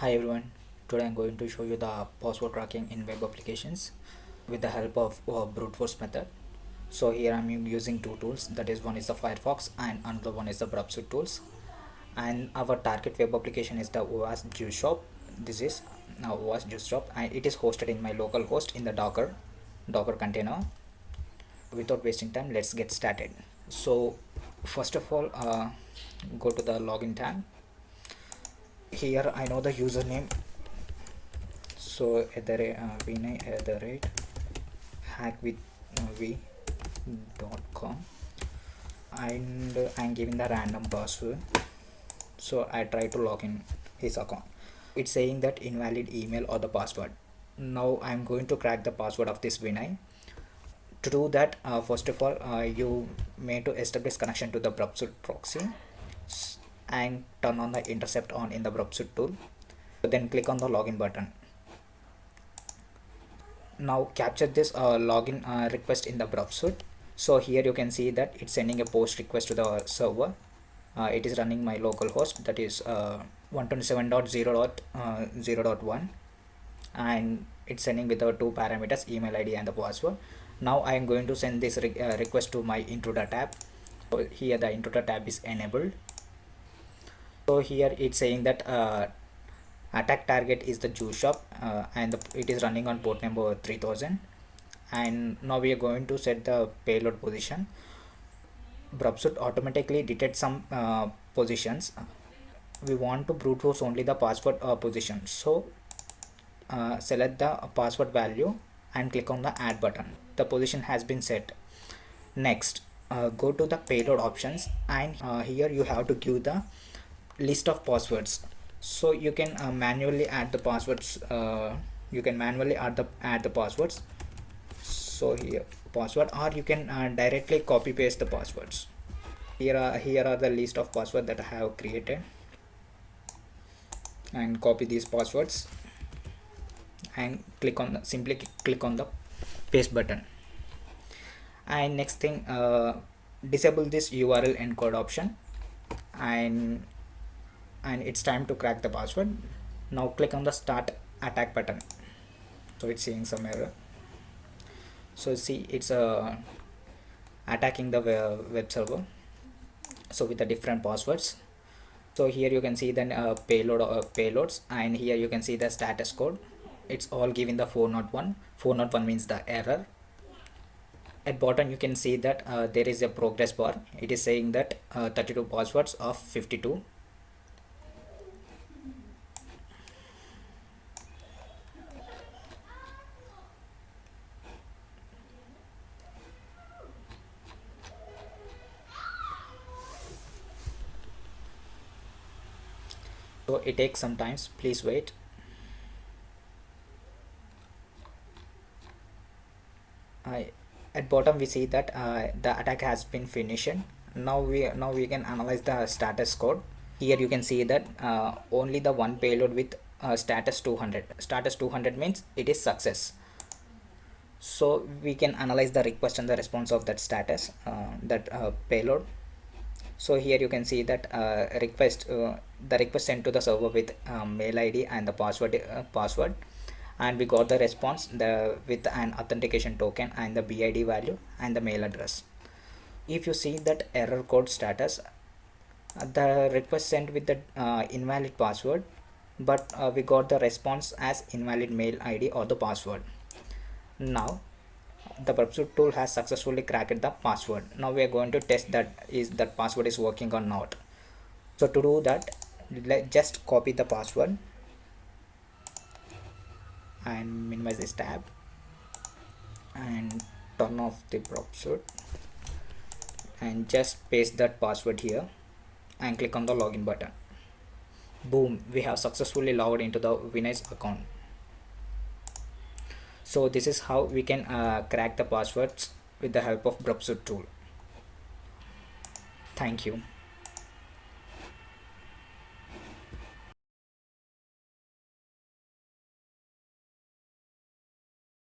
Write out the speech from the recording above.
Hi everyone, today I'm going to show you the password cracking in web applications with the help of brute force method. So here I'm using two tools, that is one is the Firefox and another one is the Brubsuit tools. And our target web application is the OWASP Juice Shop. This is now OWASP Juice Shop and it is hosted in my local host in the Docker container. Without wasting time, let's get started. So first of all, go to the login tab. Here I know the username, so at the rate Vinay at the rate hackwithv.com, and I'm giving the random password. So I try to log in his account. It's saying that invalid email or the password. Now I'm going to crack the password of this Vinay. To do that, first of all, you may to establish connection to the Brubsuit proxy and turn on the intercept on in the Brubsuit tool. Then click on the login button. Now capture this login request in the Brubsuit. So here you can see that it's sending a post request to the server. It is running my local host, that is 127.0.0.1, and it's sending with the two parameters, email ID and the password. Now I am going to send this request to my intruder tab. So here the intruder tab is enabled. So here it's saying that attack target is the Juice Shop, and it is running on port number 3000. And now we are going to set the payload position. Brubsuit automatically detects some positions. We want to brute force only the password position, so select the password value and click on the add button. The position has been set. Next, go to the payload options, and here you have to give the list of passwords. So you can manually add the passwords. You can manually add the passwords. So here password, or you can directly copy paste the passwords. Here are the list of password that I have created, and copy these passwords and simply click on the paste button. And next thing, disable this URL encode option, and it's time to crack the password. Now click on the start attack button. So it's seeing some error. So see, it's attacking the web server, so with the different passwords. So here you can see then payloads, and here you can see the status code. It's all given the 401. 401 means the error. At bottom you can see that there is a progress bar. It is saying that 32 passwords of 52. So it takes some time, please wait. At bottom we see that the attack has been finished. Now we can analyze the status code. Here you can see that only the one payload with status 200. Status 200 means it is success. So we can analyze the request and the response of that status, payload. So here you can see that the request sent to the server with mail ID and the password, and we got the response with an authentication token and the BID value and the mail address. If you see that error code status, the request sent with the invalid password, but we got the response as invalid mail ID or the password. Now the Brubsuit tool has successfully cracked the password. Now we are going to test that password is working or not. So to do that, just copy the password and minimize this tab and turn off the Brubsuit, and just paste that password here and click on the login button. Boom, we have successfully logged into the Vinay's account. So this is how we can crack the passwords with the help of Brubsuit tool. Thank you.